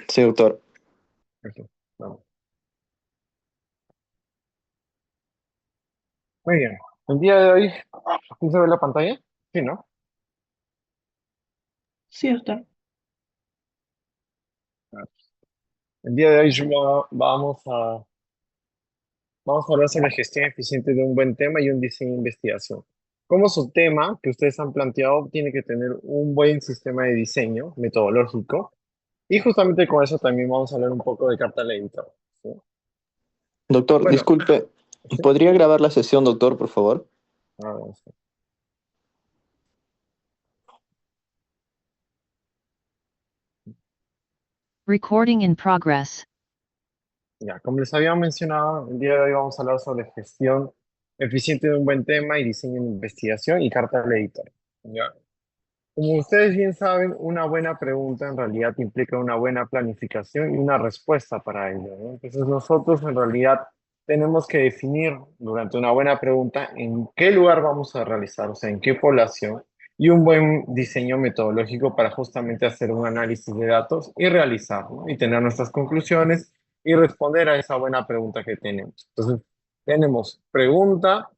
Sí, doctor. Perfecto. Vamos. Muy bien. El día de hoy, ¿sí se ve la pantalla? Sí, ¿no? Sí, doctor. El día de hoy vamos a hablar sobre gestión eficiente de un buen tema y un diseño de investigación. Como su tema que ustedes han planteado tiene que tener un buen sistema de diseño metodológico y justamente con eso también vamos a hablar un poco de carta al editor. ¿Sí? Doctor, Bueno, disculpe, sí. ¿podría grabar la sesión, doctor, por favor? Vamos. Recording in progress. Ya, como les había mencionado, el día de hoy vamos a hablar sobre gestión eficiente de un buen tema y diseño de investigación y carta al editor. ¿Ya? Como ustedes bien saben, una buena pregunta en realidad implica una buena planificación y una respuesta para ello, ¿no? Entonces nosotros en realidad tenemos que definir durante una buena pregunta en qué lugar vamos a realizar, o sea, en qué población, y un buen diseño metodológico para justamente hacer un análisis de datos y realizar, ¿no? Y tener nuestras conclusiones y responder a esa buena pregunta que tenemos. Entonces, tenemos pregunta,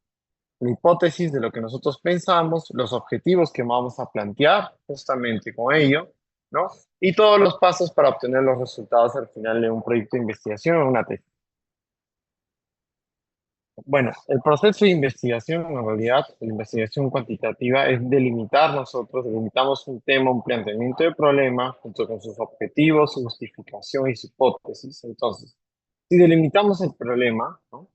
la hipótesis de lo que nosotros pensamos, los objetivos que vamos a plantear justamente con ello, ¿no? Y todos los pasos para obtener los resultados al final de un proyecto de investigación o una tesis. Bueno, el proceso de investigación, en realidad, la investigación cuantitativa es delimitar nosotros, delimitamos un tema, un planteamiento de problema, junto con sus objetivos, su justificación y su hipótesis. Entonces, si delimitamos el problema, ¿no?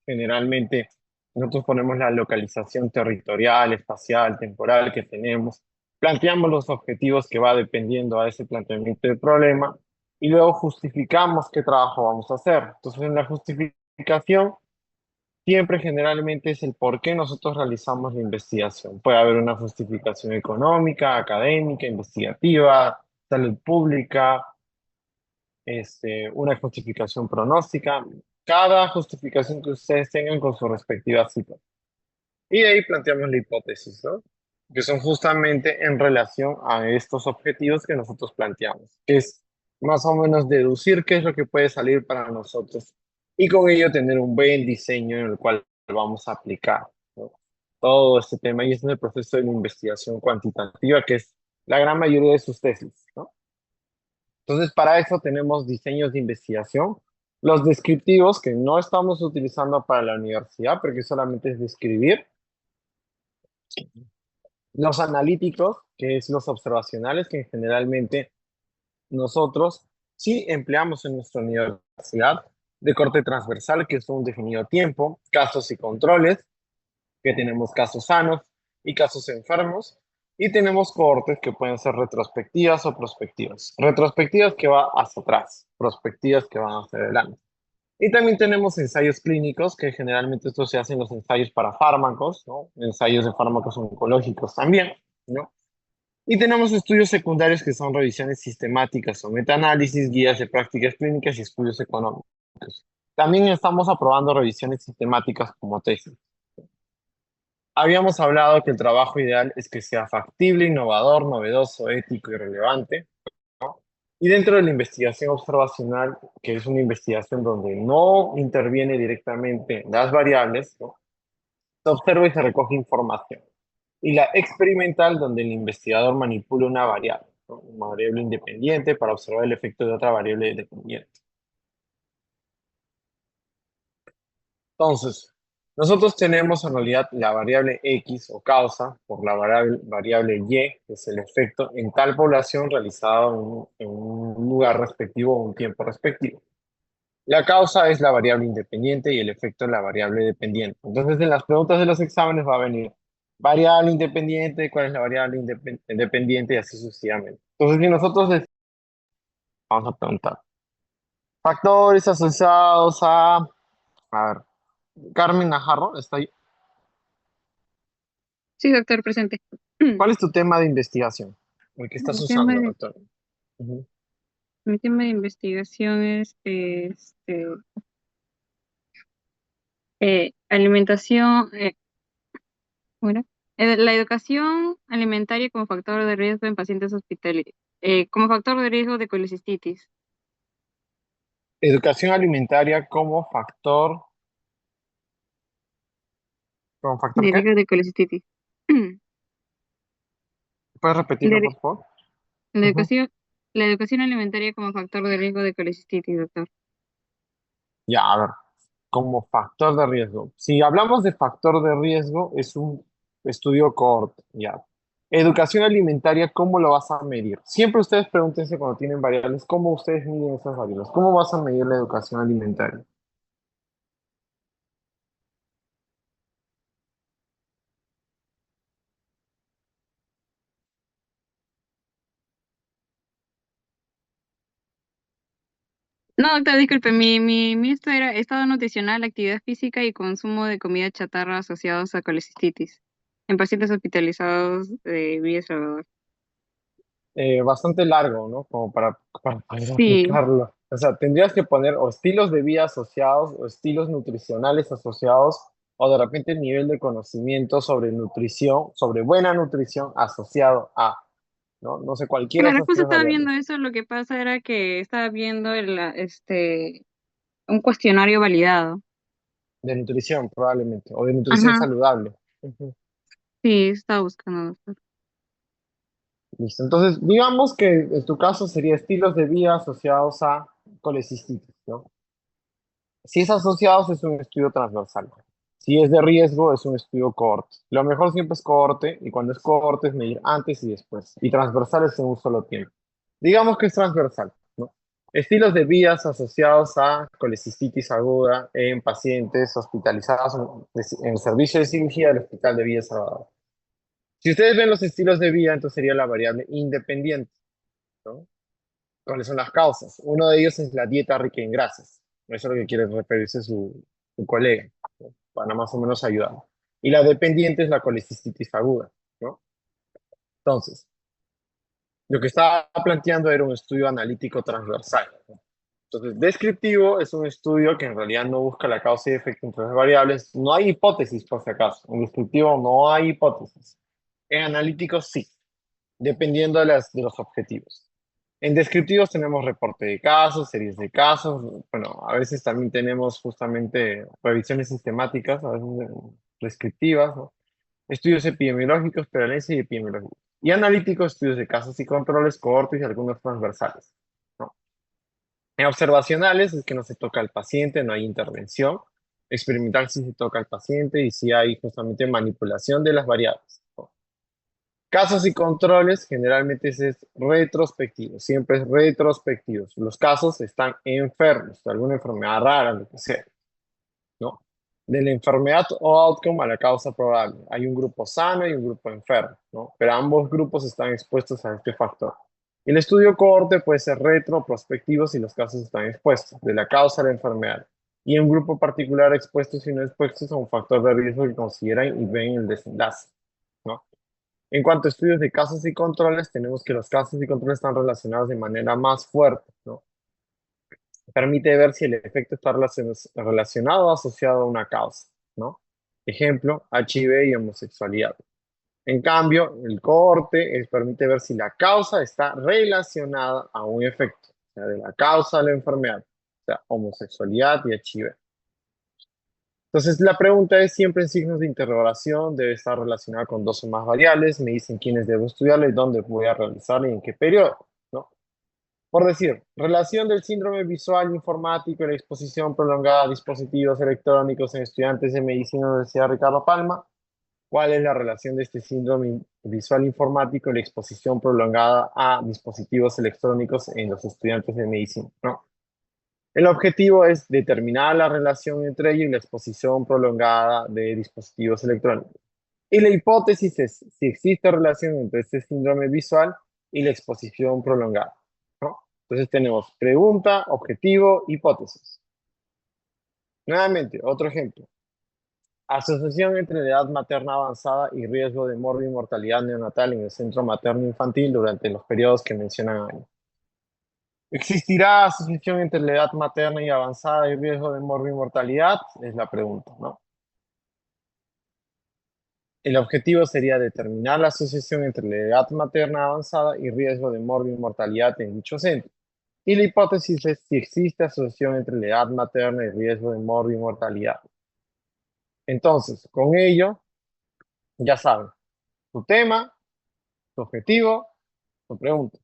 Generalmente nosotros ponemos la localización territorial, espacial, temporal que tenemos, planteamos los objetivos que va dependiendo a ese planteamiento del problema y luego justificamos qué trabajo vamos a hacer. Entonces, en la justificación siempre generalmente es el por qué nosotros realizamos la investigación. Puede haber una justificación económica, académica, investigativa, salud pública, una justificación pronóstica, cada justificación que ustedes tengan con su respectiva cita. Y de ahí planteamos la hipótesis, ¿no? Que son justamente en relación a estos objetivos que nosotros planteamos, que es más o menos deducir qué es lo que puede salir para nosotros y con ello tener un buen diseño en el cual vamos a aplicar, ¿no? Todo este tema y es en el proceso de la investigación cuantitativa, que es la gran mayoría de sus tesis, ¿no? Entonces, para eso tenemos diseños de investigación, los descriptivos que no estamos utilizando para la universidad, porque solamente es describir, los analíticos, que es los observacionales, que generalmente nosotros sí empleamos en nuestra universidad, de corte transversal, que es un definido tiempo, casos y controles, que tenemos casos sanos y casos enfermos, y tenemos cohortes que pueden ser retrospectivas o prospectivas. Retrospectivas que va hacia atrás, prospectivas que van hacia adelante. Y también tenemos ensayos clínicos, que generalmente estos se hacen los ensayos para fármacos, ¿no? Ensayos de fármacos oncológicos también, ¿no? Y tenemos estudios secundarios que son revisiones sistemáticas o metaanálisis, guías de prácticas clínicas y estudios económicos. También estamos aprobando revisiones sistemáticas como tesis. Habíamos hablado que el trabajo ideal es que sea factible, innovador, novedoso, ético y relevante. Y dentro de la investigación observacional, que es una investigación donde no interviene directamente las variables, ¿no? Se observa y se recoge información. Y la experimental, donde el investigador manipula una variable, ¿no? Una variable independiente para observar el efecto de otra variable dependiente. Entonces, nosotros tenemos en realidad la variable X o causa por la variable Y, que es el efecto en tal población realizado en un lugar respectivo o un tiempo respectivo. La causa es la variable independiente y el efecto es la variable dependiente. Entonces, en las preguntas de los exámenes va a venir variable independiente, cuál es la variable dependiente y así sucesivamente. Entonces, si nosotros les vamos a preguntar factores asociados a ver, Carmen Najarro, está ahí. Sí, doctor, presente. ¿Cuál es tu tema de investigación? El que estás Mi tema usando de, actualmente. Ujú. mi tema de investigación es alimentación, ¿cómo era? La educación alimentaria como factor de riesgo en pacientes hospitalizados, como factor de riesgo de colecistitis. Educación alimentaria ¿como factor De qué? riesgo de colecistitis. ¿Puedes La, repetirlo, por favor? la Ujú. educación, la educación alimentaria como factor de riesgo de colecistitis, doctor. Ya, a ver, como factor de riesgo. Si hablamos de factor de riesgo, es un estudio corto, ya. Educación alimentaria, ¿cómo lo vas a medir? Siempre ustedes pregúntense cuando tienen variables, ¿cómo ustedes miden esas variables? ¿Cómo vas a medir la educación alimentaria? No, doctor, disculpe, mi esto era estado nutricional, actividad física y consumo de comida chatarra asociados a colecistitis en pacientes hospitalizados de Villa El Salvador. Bastante largo, ¿no? Como para poder Sí, aplicarlo. O sea, tendrías que poner o estilos de vida asociados o estilos nutricionales asociados o de repente el nivel de conocimiento sobre nutrición, sobre buena nutrición asociado a, ¿no? No sé, cualquiera de claro, esas justo tres estaba variables. viendo eso, lo que pasa era que estaba viendo un cuestionario validado. De nutrición, probablemente, o de nutrición Ajá, saludable. Ujú. sí, estaba buscando, doctor. Listo. Entonces, digamos que en tu caso sería estilos de vida asociados a colecistitis, ¿no? Si es asociados, es un estudio transversal. Si es de riesgo, es un estudio cohorte. Lo mejor siempre es cohorte, y cuando es cohorte es medir antes y después. Y transversal es en un solo tiempo. Digamos que es transversal, ¿no? Estilos de vías asociados a colecistitis aguda en pacientes hospitalizados en el servicio de cirugía del Hospital de Villa Salvador. Si ustedes ven los estilos de vía, entonces sería la variable independiente, ¿no? ¿Cuáles son las causas? Uno de ellos es la dieta rica en grasas. Eso es lo que quiere referirse su colega, ¿no? Para más o menos ayudar. Y la dependiente es la colecistitis aguda, ¿no? Entonces, lo que estaba planteando era un estudio analítico transversal, ¿no? Entonces, descriptivo es un estudio que en realidad no busca la causa y efecto entre las variables. No hay hipótesis, por si acaso. En descriptivo no hay hipótesis. En analítico sí, dependiendo de los objetivos. En descriptivos tenemos reporte de casos, series de casos, bueno, a veces también tenemos justamente revisiones sistemáticas, a veces descriptivas, ¿no? Estudios epidemiológicos, prevalencia y epidemiología. Y analíticos, estudios de casos y controles, cohortes y algunos transversales, ¿no? En observacionales es que no se toca al paciente, no hay intervención. Experimental sí se toca al paciente y sí hay justamente manipulación de las variables, ¿no? Casos y controles, generalmente ese es retrospectivo, siempre es retrospectivo. Los casos están enfermos, de alguna enfermedad rara, lo que sea, ¿no? De la enfermedad o outcome a la causa probable. Hay un grupo sano y un grupo enfermo, ¿no? Pero ambos grupos están expuestos a este factor. El estudio cohorte puede ser retroprospectivo si los casos están expuestos, de la causa a la enfermedad. Y un grupo particular expuestos y no expuestos a un factor de riesgo que consideran y ven el desenlace, ¿no? En cuanto a estudios de casos y controles, tenemos que los casos y controles están relacionados de manera más fuerte, ¿no? Permite ver si el efecto está relacionado o asociado a una causa, ¿no? Ejemplo, HIV y homosexualidad. En cambio, el cohorte permite ver si la causa está relacionada a un efecto, o sea, de la causa de la enfermedad, o sea, homosexualidad y HIV. Entonces, la pregunta es siempre en signos de interrogación, debe estar relacionada con dos o más variables, me dicen quiénes debo estudiarla y dónde voy a realizarla y en qué periodo, ¿no? Por decir, relación del síndrome visual informático y la exposición prolongada a dispositivos electrónicos en estudiantes de medicina en la Universidad Ricardo Palma. ¿Cuál es la relación de este síndrome visual informático y la exposición prolongada a dispositivos electrónicos en los estudiantes de medicina? ¿No? El objetivo es determinar la relación entre ellos y la exposición prolongada de dispositivos electrónicos. Y la hipótesis es si existe relación entre este síndrome visual y la exposición prolongada, ¿no? Entonces tenemos pregunta, objetivo, hipótesis. Nuevamente, otro ejemplo. Asociación entre la edad materna avanzada y riesgo de mortalidad neonatal en el centro materno infantil durante los periodos que mencionan ahí. ¿Existirá asociación entre la edad materna y avanzada y riesgo de mortalidad? Es la pregunta, ¿no? El objetivo sería determinar la asociación entre la edad materna avanzada y riesgo de morbo y mortalidad en dicho centro. Y la hipótesis es si existe asociación entre la edad materna y riesgo de morbo y mortalidad. Entonces, con ello, ya saben, su tema, su objetivo, su pregunta.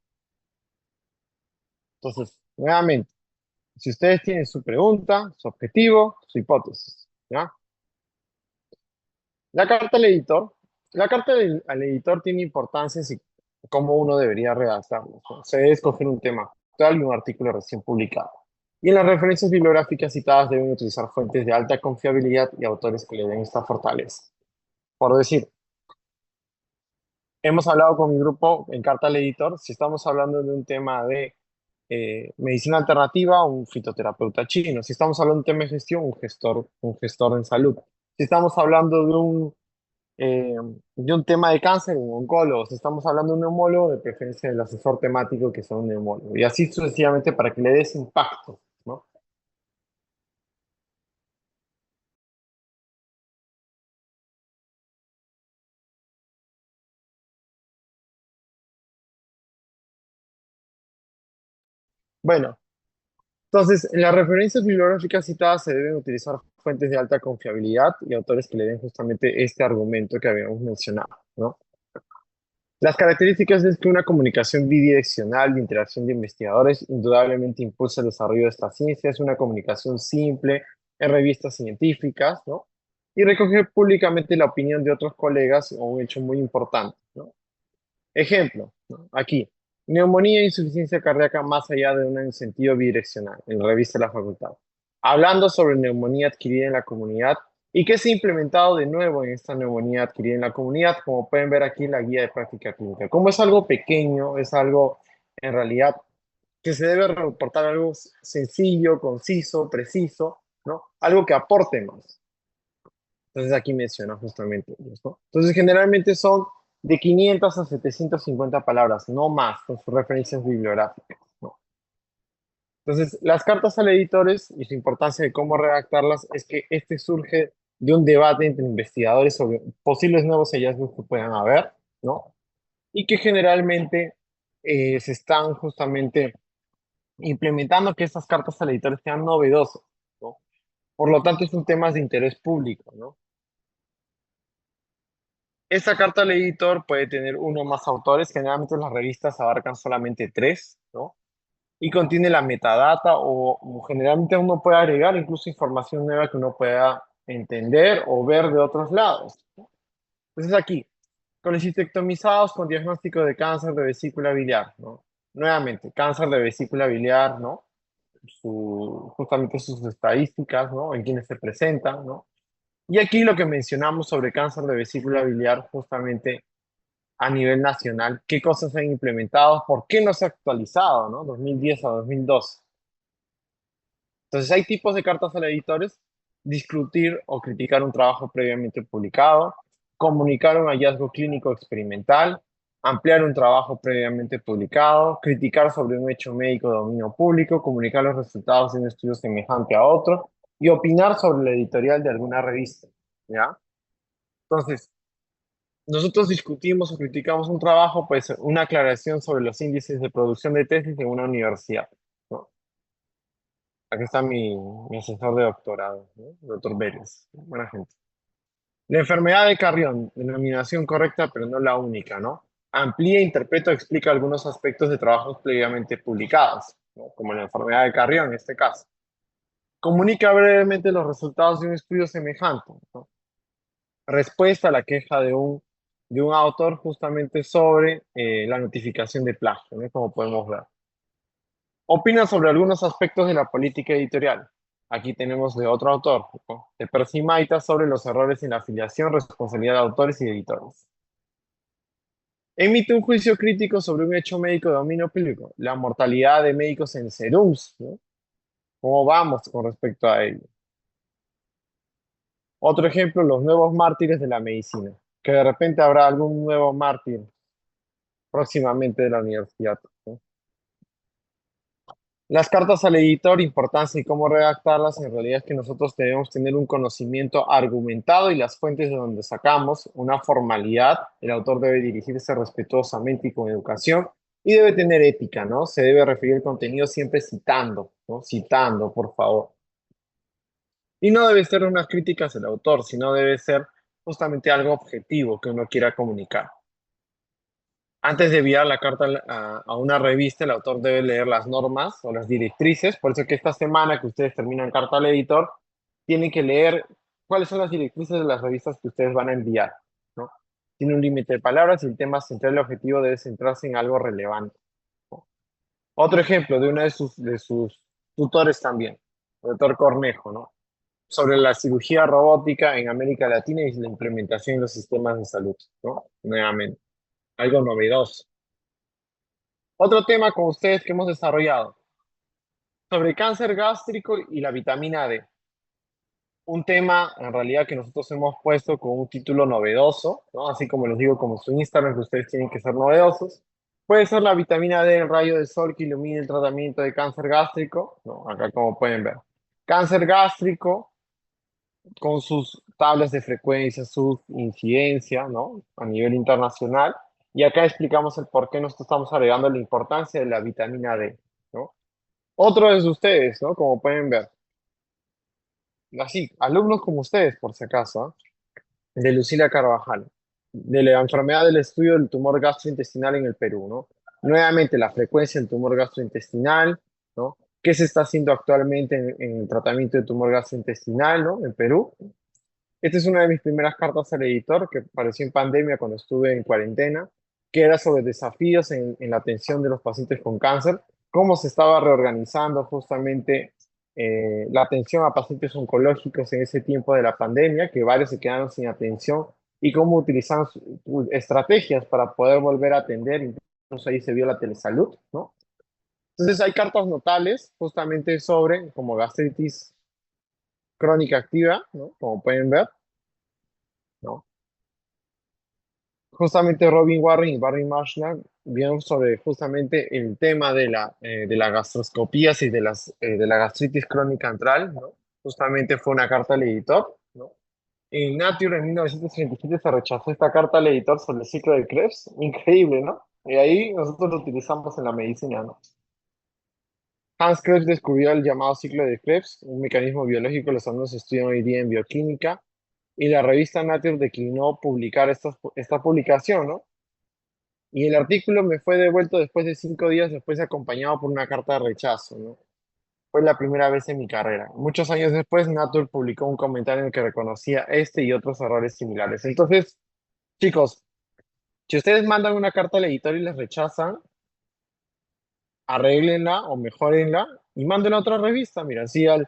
Entonces, nuevamente, si ustedes tienen su pregunta, su objetivo, su hipótesis, ¿ya? La carta al editor. La carta al editor tiene importancia en cómo uno debería redactarlo, ¿no? Se debe escoger un tema actual y un artículo recién publicado. Y en las referencias bibliográficas citadas deben utilizar fuentes de alta confiabilidad y autores que le den esta fortaleza. Por decir, hemos hablado con mi grupo en carta al editor, si estamos hablando de un tema de medicina alternativa, un fitoterapeuta chino. Si estamos hablando de un tema de gestión, un gestor en salud. Si estamos hablando eh, de un tema de cáncer, un oncólogo. Si estamos hablando de un neumólogo, de preferencia del asesor temático que sea un neumólogo. Y así sucesivamente para que le des impacto, ¿no? Bueno, entonces, en las referencias bibliográficas citadas se deben utilizar fuentes de alta confiabilidad y autores que le den justamente este argumento que habíamos mencionado, ¿no? Las características es que una comunicación bidireccional de interacción de investigadores indudablemente impulsa el desarrollo de esta ciencia, es una comunicación simple en revistas científicas, ¿no? Y recoge públicamente la opinión de otros colegas o un hecho muy importante, ¿no? Ejemplo, ¿no? Aquí, neumonía e insuficiencia cardíaca más allá de un sentido bidireccional, en la revista de la facultad. Hablando sobre neumonía adquirida en la comunidad y que se ha implementado de nuevo en esta neumonía adquirida en la comunidad, como pueden ver aquí en la guía de práctica clínica. Como es algo pequeño, es algo en realidad que se debe reportar algo sencillo, conciso, preciso, ¿no? Algo que aporte más. Entonces aquí menciona justamente ellos, ¿no? Entonces generalmente son de 500 a 750 palabras, no más, con sus referencias bibliográficas, ¿no? Entonces, las cartas a los editores y su importancia de cómo redactarlas es que este surge de un debate entre investigadores sobre posibles nuevos hallazgos que puedan haber, ¿no? Y que generalmente se están justamente implementando que estas cartas al editor sean novedosas, ¿no? Por lo tanto, es un tema de interés público, ¿no? Esta carta al editor puede tener uno o más autores, generalmente las revistas abarcan solamente tres, ¿no? Y contiene la metadata o generalmente uno puede agregar incluso información nueva que uno pueda entender o ver de otros lados, ¿no? Entonces aquí, colecistectomizados con diagnóstico de cáncer de vesícula biliar, ¿no? Nuevamente, cáncer de vesícula biliar, ¿no? Justamente sus estadísticas, ¿no? En quienes se presentan, ¿no? Y aquí lo que mencionamos sobre cáncer de vesícula biliar, justamente a nivel nacional, qué cosas se han implementado, por qué no se ha actualizado, ¿no? 2010 a 2012. Entonces, hay tipos de cartas a los editores: discutir o criticar un trabajo previamente publicado, comunicar un hallazgo clínico experimental, ampliar un trabajo previamente publicado, criticar sobre un hecho médico de dominio público, comunicar los resultados de un estudio semejante a otro y opinar sobre la editorial de alguna revista, ¿ya? Entonces, nosotros discutimos o criticamos un trabajo, pues una aclaración sobre los índices de producción de tesis en una universidad, ¿no? Aquí está mi asesor de doctorado, ¿no? Doctor Vélez, buena gente. La enfermedad de Carrión, denominación correcta, pero no la única, ¿no? Amplía, interpreta o explica algunos aspectos de trabajos previamente publicados, ¿no? Como la enfermedad de Carrión en este caso. Comunica brevemente los resultados de un estudio semejante, ¿no? Respuesta a la queja de un autor justamente sobre la notificación de plagio, ¿no? Como podemos ver. Opina sobre algunos aspectos de la política editorial. Aquí tenemos de otro autor, ¿no? De Percy Maita, sobre los errores en la afiliación, responsabilidad de autores y editores. Emite un juicio crítico sobre un hecho médico de dominio público, la mortalidad de médicos en serums, ¿no? ¿Cómo vamos con respecto a ello? Otro ejemplo, los nuevos mártires de la medicina, que de repente habrá algún nuevo mártir próximamente de la universidad, ¿no? Las cartas al editor, importancia y cómo redactarlas, en realidad es que nosotros debemos tener un conocimiento argumentado y las fuentes de donde sacamos, una formalidad. El autor debe dirigirse respetuosamente y con educación y debe tener ética, ¿no? Se debe referir al contenido siempre citando, ¿no? Citando, por favor. Y no debe ser unas críticas del autor, sino debe ser justamente algo objetivo que uno quiera comunicar. Antes de enviar la carta a una revista, el autor debe leer las normas o las directrices. Por eso que esta semana que ustedes terminan carta al editor, tienen que leer cuáles son las directrices de las revistas que ustedes van a enviar, ¿no? Tiene un límite de palabras y el tema central y objetivo debe centrarse en algo relevante, ¿no? Otro ejemplo de uno de sus tutores también, el doctor Cornejo, ¿no? Sobre la cirugía robótica en América Latina y la implementación en los sistemas de salud, ¿no? Nuevamente, algo novedoso. Otro tema con ustedes que hemos desarrollado sobre cáncer gástrico y la vitamina D. Un tema en realidad que nosotros hemos puesto con un título novedoso, ¿no? Así como les digo, como su Instagram, que ustedes tienen que ser novedosos. Puede ser la vitamina D, el rayo del sol que ilumina el tratamiento de cáncer gástrico, ¿no? Acá como pueden ver. Cáncer gástrico con sus tablas de frecuencia, su incidencia, ¿no? A nivel internacional. Y acá explicamos el por qué nosotros estamos agregando la importancia de la vitamina D, ¿no? Otro de ustedes, ¿no? Como pueden ver. Así, alumnos como ustedes, por si acaso, ¿ah? De Lucila Carvajal, de la enfermedad del estudio del tumor gastrointestinal en el Perú, ¿no? Nuevamente, la frecuencia del tumor gastrointestinal, ¿no? ¿Qué se está haciendo actualmente en el tratamiento de tumor gastrointestinal, ¿no? En Perú. Esta es una de mis primeras cartas al editor que apareció en pandemia cuando estuve en cuarentena, que era sobre desafíos en la atención de los pacientes con cáncer, cómo se estaba reorganizando justamente la atención a pacientes oncológicos en ese tiempo de la pandemia, que varios se quedaron sin atención, y cómo utilizan estrategias para poder volver a atender, incluso ahí se vio la telesalud, ¿no? Entonces hay cartas notables justamente sobre como gastritis crónica activa, ¿no? Como pueden ver, ¿no? Justamente Robin Warren y Barry Marshall vieron sobre justamente el tema de la gastroscopías y de la gastritis crónica antral, ¿no? Justamente fue una carta al editor, ¿no? En Nature en 1937 se rechazó esta carta al editor sobre el ciclo de Krebs, increíble, ¿no? Y ahí nosotros lo utilizamos en la medicina, ¿no? Hans Krebs descubrió el llamado ciclo de Krebs, un mecanismo biológico que los alumnos estudian hoy día en bioquímica, y la revista Nature declinó publicar esta publicación, ¿no? Y el artículo me fue devuelto después de 5 días, después acompañado por una carta de rechazo, ¿no? Fue la primera vez en mi carrera. Muchos años después, Nature publicó un comentario en el que reconocía este y otros errores similares. Entonces, chicos, si ustedes mandan una carta al editor y les rechazan, arréglenla o mejórenla y mándenla a otra revista. Mira, si a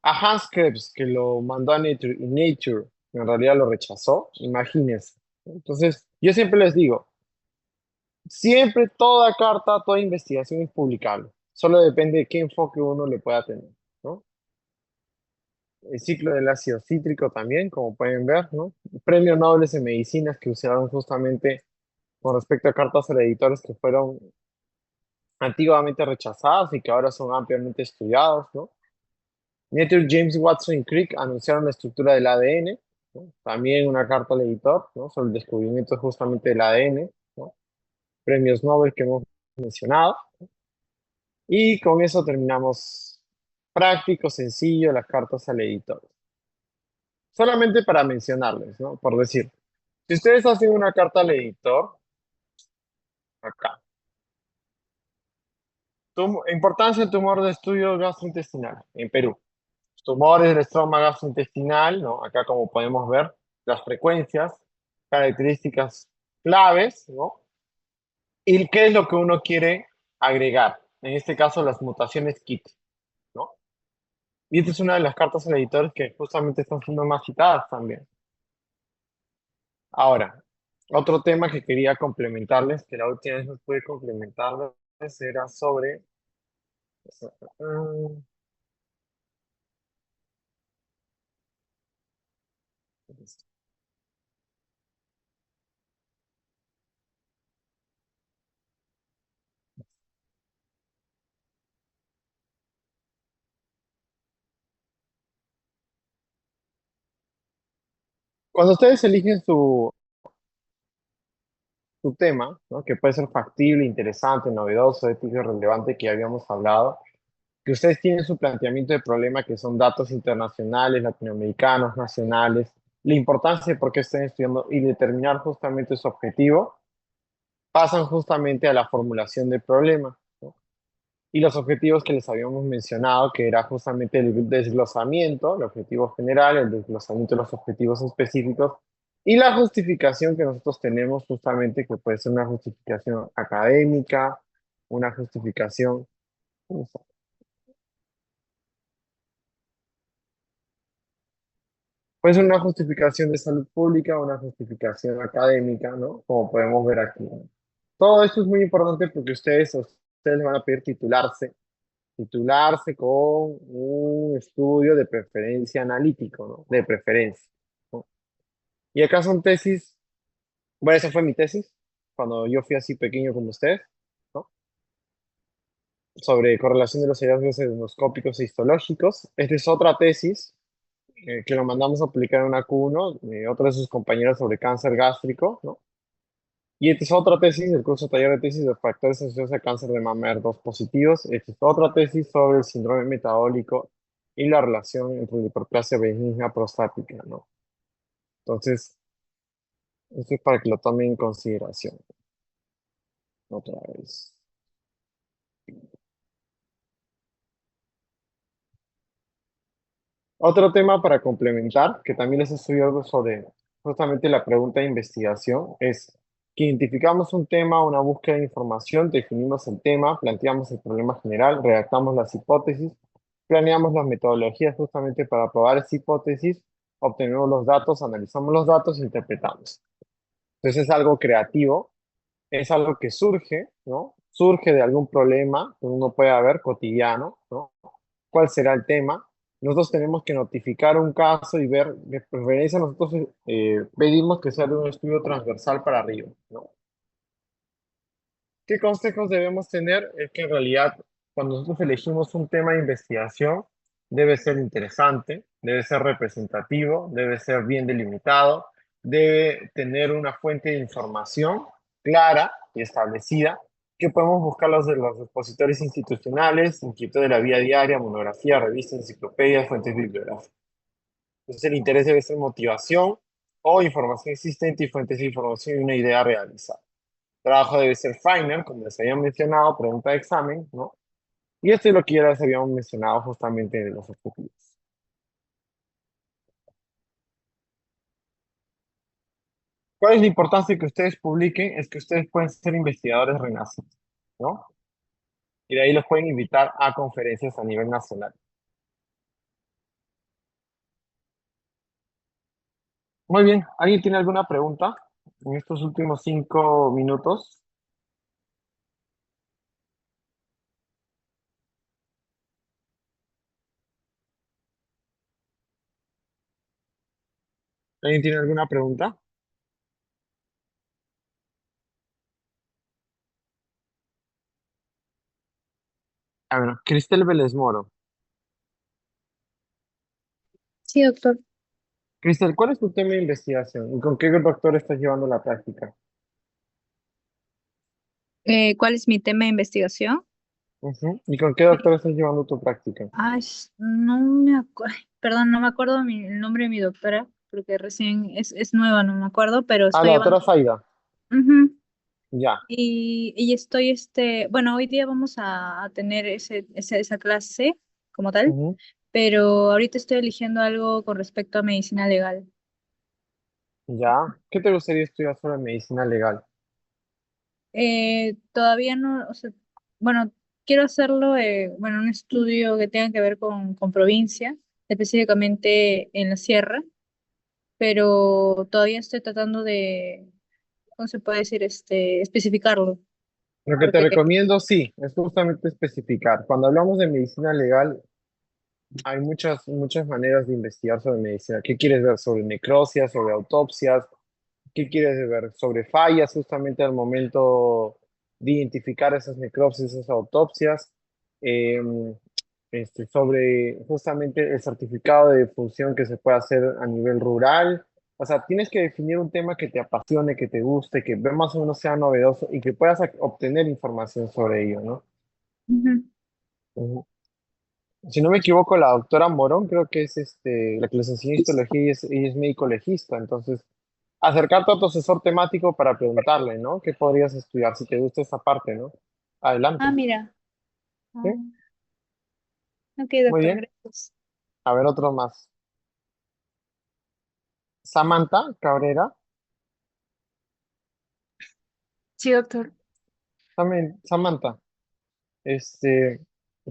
Hans Krebs, que lo mandó a Nature y Nature en realidad lo rechazó, imagínense. Entonces, yo siempre les digo, siempre toda carta, toda investigación es publicable. Solo depende de qué enfoque uno le pueda tener, ¿no? El ciclo del ácido cítrico también, como pueden ver, ¿no? Premios Nobel en medicinas que usaron justamente con respecto a cartas a editores que fueron antiguamente rechazadas y que ahora son ampliamente estudiados, ¿no? Nature, James Watson y Crick anunciaron la estructura del ADN, ¿no? También una carta al editor, ¿no? Sobre el descubrimiento justamente del ADN, ¿no? Premios Nobel que hemos mencionado. Y con eso terminamos práctico, sencillo, las cartas al editor. Solamente para mencionarles, ¿no? Por decir, si ustedes hacen una carta al editor, acá, importancia del tumor de estudio gastrointestinal en Perú. Tumores del estroma gastrointestinal, ¿no? Acá como podemos ver, las frecuencias, características claves, ¿no? Y qué es lo que uno quiere agregar. En este caso, las mutaciones KIT, ¿no? Y esta es una de las cartas al editor que justamente están siendo más citadas también. Ahora, otro tema que quería complementarles, que la última vez no pude complementarles, era sobre... Cuando ustedes eligen su tema, ¿no? Que puede ser factible, interesante, novedoso, ético y relevante, que ya habíamos hablado, que ustedes tienen su planteamiento de problema, que son datos internacionales, latinoamericanos, nacionales, la importancia de por qué estén estudiando y determinar justamente su objetivo, pasan justamente a la formulación del problema, ¿no? Y los objetivos que les habíamos mencionado, que era justamente el desglosamiento, el objetivo general, el desglosamiento de los objetivos específicos y la justificación que nosotros tenemos justamente, que puede ser una justificación académica, una justificación, puede ser una justificación de salud pública, una justificación académica, ¿no? Como podemos ver aquí, ¿no? Todo esto es muy importante porque ustedes les van a pedir titularse con un estudio de preferencia analítico, ¿no? De preferencia, ¿no? Y acá son tesis, bueno, esa fue mi tesis, cuando yo fui así pequeño como ustedes, ¿no? Sobre correlación de los hallazgos endoscópicos e histológicos. Esta es otra tesis que lo mandamos a publicar en una Q1, otra de sus compañeras sobre cáncer gástrico, ¿no? Y esta es otra tesis, el curso taller de tesis de factores asociados a cáncer de mama ER2 positivos. Esta es otra tesis sobre el síndrome metabólico y la relación entre la hiperplasia benigna prostática, ¿no? Entonces, esto es para que lo tomen en consideración. Otra vez. Otro tema para complementar, que también les estoy algo sobre justamente la pregunta de investigación, es que identificamos un tema, una búsqueda de información, definimos el tema, planteamos el problema general, redactamos las hipótesis, planeamos las metodologías justamente para probar esa hipótesis, obtenemos los datos, analizamos los datos e interpretamos. Entonces es algo creativo, es algo que surge, ¿no? Surge de algún problema que uno puede haber cotidiano, ¿no? ¿Cuál será el tema? Nosotros tenemos que notificar un caso y ver, de preferencia nosotros pedimos que sea de un estudio transversal para arriba, ¿no? ¿Qué consejos debemos tener? Es que en realidad cuando nosotros elegimos un tema de investigación, debe ser interesante, debe ser representativo, debe ser bien delimitado, debe tener una fuente de información clara y establecida, que podemos buscar de los repositorios institucionales, inquietud de la vida diaria, monografía, revistas, enciclopedias, fuentes bibliográficas. Entonces el interés debe ser motivación o información existente y fuentes de información y una idea realizada. Trabajo debe ser final, como les había mencionado, pregunta de examen, ¿no? Y esto es lo que ya les habíamos mencionado justamente de los objetivos. ¿Cuál es la importancia de que ustedes publiquen? Es que ustedes pueden ser investigadores renacidos, ¿no? Y de ahí los pueden invitar a conferencias a nivel nacional. Muy bien, ¿alguien tiene alguna pregunta en estos últimos 5 minutos? ¿Alguien tiene alguna pregunta? A ver, Cristel Vélez Moro. Sí, doctor. Cristel, ¿cuál es tu tema de investigación y con qué doctor estás llevando la práctica? ¿Cuál es mi tema de investigación? Ujú. ¿Y con qué doctor estás llevando tu práctica? Ay, no me acuerdo, perdón, no me acuerdo el nombre de mi doctora, porque recién es nueva, no me acuerdo, pero Ah, estoy la llevando. doctora Zaida. Ujú. Ya. Y estoy, bueno, hoy día vamos a tener esa clase como tal, Ujú. pero ahorita estoy eligiendo algo con respecto a medicina legal. Ya. ¿Qué te gustaría estudiar sobre medicina legal? Todavía no, o sea, bueno, quiero hacerlo, bueno, un estudio que tenga que ver con provincia, específicamente en la sierra, pero todavía estoy tratando de, ¿cómo se puede decir? Especificarlo, Lo que te porque, recomiendo, sí, es justamente especificar. Cuando hablamos de medicina legal, hay muchas maneras de investigar sobre medicina. ¿Qué quieres ver sobre necropsias, sobre autopsias? ¿Qué quieres ver sobre fallas justamente al momento de identificar esas necropsias, esas autopsias? Em, sobre justamente el certificado de función que se puede hacer a nivel rural O sea, tienes que definir un tema que te apasione, que te guste, que más o menos sea novedoso y que puedas obtener información sobre ello, ¿no? Ujú. Ujú. Si no me equivoco, la doctora Morón creo que es la que les enseña histología y es médico legista. Entonces, acercarte a tu asesor temático para preguntarle, ¿no? ¿Qué podrías estudiar si te gusta esa parte, ¿no? Ah, Adelante. mira. ¿Sí? Ah, ok, Muy doctor, bien. gracias. A ver, otro más. Samantha Cabrera. Sí, doctor. También, Samantha, este,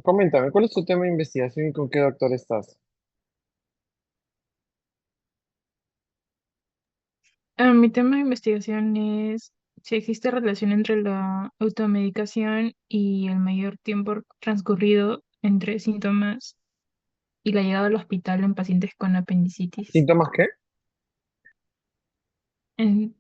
coméntame, ¿cuál es tu tema de investigación y con qué doctor estás? Mi tema de investigación es si existe relación entre la automedicación y el mayor tiempo transcurrido entre síntomas y la llegada al hospital en pacientes con apendicitis. ¿Síntomas qué? En-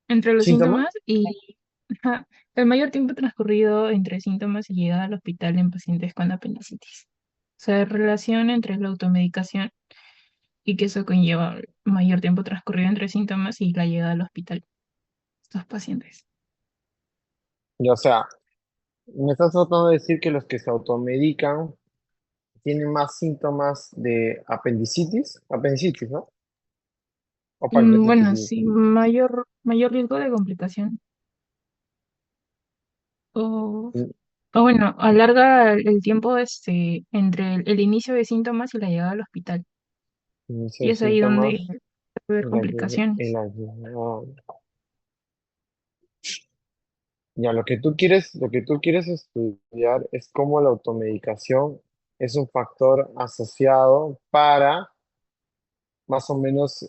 Entre los ¿Síntomas? síntomas y ajá, el mayor tiempo transcurrido entre síntomas y llegada al hospital en pacientes con apendicitis. O sea, relación entre la automedicación y que eso conlleva mayor tiempo transcurrido entre síntomas y la llegada al hospital de estos pacientes. Y, o sea, me estás tratando de decir que los que se automedican tienen más síntomas de apendicitis, ¿no? O Bueno, pancreatitis. sí, mayor riesgo de complicación. O, Mm, o bueno, alarga el tiempo entre el inicio de síntomas y la llegada al hospital. inicio Y de es ahí donde síntomas puede haber y complicaciones. ya, lo que tú quieres estudiar es cómo la automedicación es un factor asociado para más o menos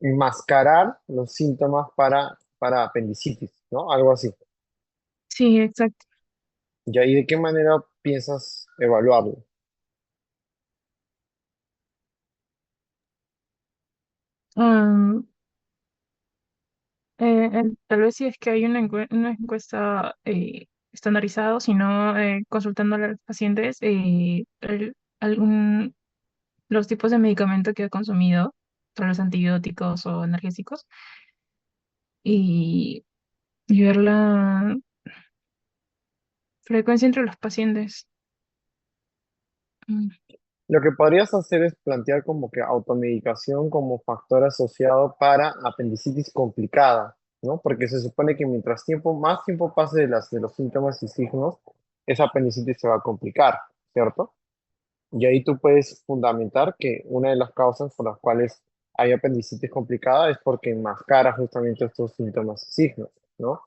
enmascarar los síntomas para apendicitis, ¿no? Algo así. Sí, exacto. ¿Y ahí de qué manera piensas evaluarlo? Am, Tal vez si es que hay una encuesta estandarizada, sino consultando a los pacientes algún, los tipos de medicamento que ha consumido, son los antibióticos o analgésicos, y, y ver la frecuencia entre los pacientes. Mm. Lo que podrías hacer es plantear como que automedicación como factor asociado para apendicitis complicada, ¿no? Porque se supone que más tiempo pase de los síntomas y signos, esa apendicitis se va a complicar, ¿cierto? Y ahí tú puedes fundamentar que una de las causas por las cuales hay apendicitis complicada es porque enmascara justamente estos síntomas y signos, ¿no?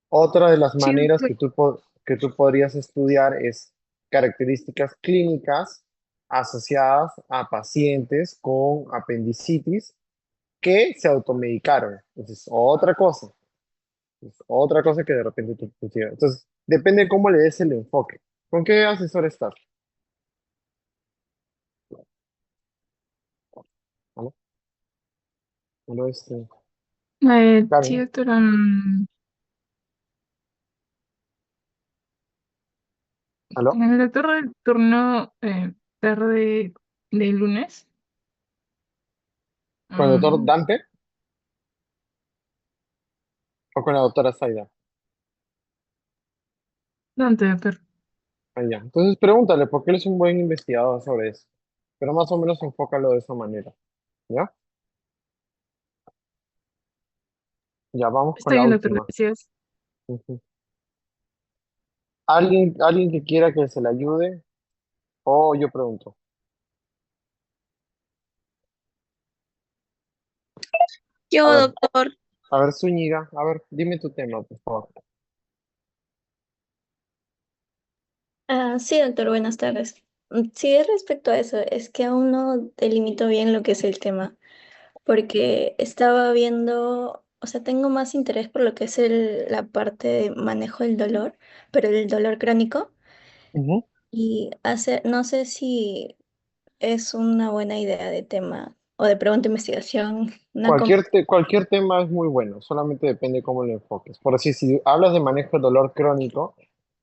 Otra de las Sí, maneras doctor. que tú podrías estudiar es características clínicas asociadas a pacientes con apendicitis que se automedicaron. Entonces, es otra cosa que de repente tú pusieras. Entonces, depende de cómo le des el enfoque. ¿Con qué asesor estás? ¿Aló? ¿Aló? Sí, Karen, doctor. ¿aló? El doctor del turno tarde de lunes. ¿Con el doctor mm, Dante o con la doctora Zaida? ¿Dónde, doctor? Allá. Entonces, pregúntale, porque él es un buen investigador sobre eso. Pero más o menos enfócalo de esa manera. ¿Ya? Ya, vamos con Está la bien, doctor. última. Gracias. Ujú. ¿Alguien que quiera que se le ayude? O yo pregunto. A Yo, ver, doctor. Zúñiga, a ver, dime tu tema, por favor. Sí, doctor, buenas tardes. Sí, respecto a eso, es que aún no delimito bien lo que es el tema, porque estaba viendo, o sea, tengo más interés por lo que es la parte de manejo del dolor, pero el dolor crónico, Ujú. no sé si es una buena idea de tema o de pregunta de investigación, Cualquier tema es muy bueno, solamente depende cómo lo enfoques. Por así, si hablas de manejo de dolor crónico,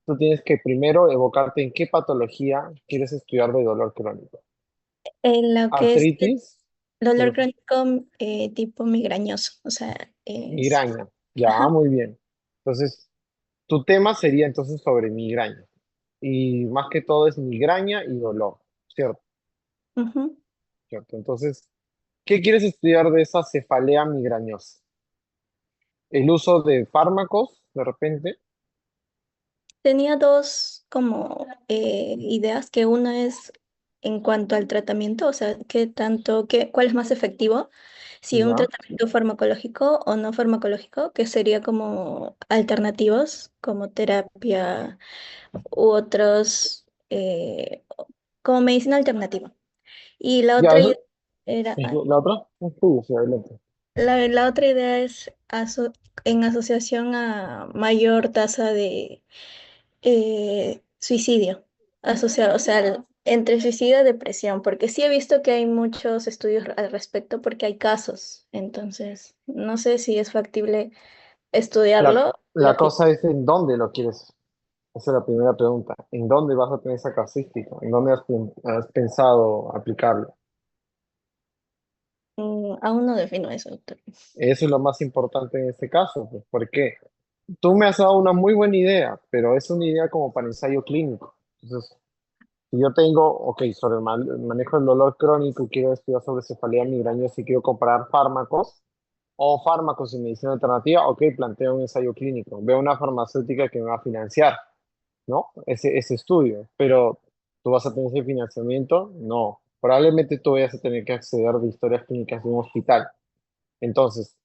tú tienes que primero evocarte en qué patología quieres estudiar de dolor crónico. En lo que es el artritis, dolor pero crónico tipo migrañoso, o sea, es... migraña. Ya, Ajá, muy bien. Entonces, tu tema sería entonces sobre migraña. Y más que todo es migraña y dolor, ¿cierto? ujú. ¿Cierto? Entonces, ¿qué quieres estudiar de esa cefalea migrañosa? ¿El uso de fármacos, de repente? Tenía dos como ideas, que una es en cuanto al tratamiento, o sea, cuál es más efectivo, si un ¿Ya? tratamiento farmacológico o no farmacológico, que sería como alternativos, como terapia u otros, como medicina alternativa. Y la ¿Ya otra eso? idea era, ¿Y la otra? Sí, adelante. la otra idea es en asociación a mayor tasa de suicidio asociado, o sea, entre suicidio y depresión, porque sí he visto que hay muchos estudios al respecto, porque hay casos, entonces no sé si es factible La, estudiarlo y la aplicar. cosa es en dónde lo quieres. Esa es la primera pregunta. ¿En dónde vas a tener esa casuística? ¿En dónde has pensado aplicarlo? Aún no defino eso, doctor. Eso es lo más importante en este caso, pues, porque tú me has dado una muy buena idea, pero es una idea como para ensayo clínico. Entonces, si yo tengo, ok, sobre el manejo del dolor crónico, quiero estudiar sobre cefalea migrañosa y quiero comparar fármacos o fármacos y medicina alternativa, ok, planteo un ensayo clínico. Veo una farmacéutica que me va a financiar, ¿no? Ese estudio, pero tú vas a tener ese financiamiento, no. Probablemente tú vayas a tener que acceder de historias clínicas de un hospital. Entonces,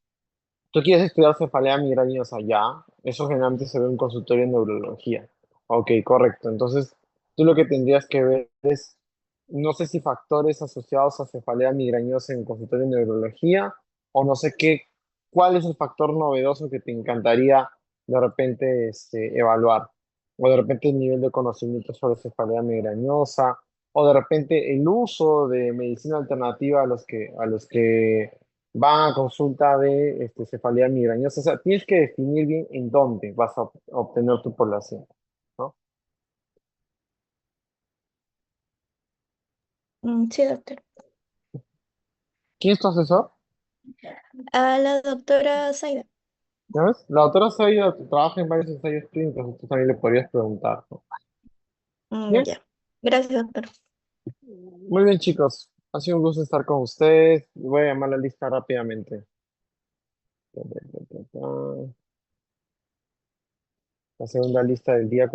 tú quieres estudiar cefalea migrañosa ya, eso generalmente se ve en un consultorio de neurología. Ok, correcto. Entonces, tú lo que tendrías que ver es, no sé si factores asociados a cefalea migrañosa en consultorio de neurología, o no sé cuál es el factor novedoso que te encantaría de repente evaluar, o de repente el nivel de conocimiento sobre cefalea migrañosa, o de repente el uso de medicina alternativa a los que van a consulta de cefalea migrañosa. O sea, tienes que definir bien en dónde vas a obtener tu población, ¿no? Sí, doctor. ¿Quién es tu asesor? A la doctora Zaida. ¿Ya ves? La doctora Saida trabaja en varios ensayos clínicos, tú también le podrías preguntar, ¿no? Bien, Ya. Gracias, doctor. muy bien, chicos. Ha sido un gusto estar con ustedes. Voy a llamar la lista rápidamente. La segunda lista del día.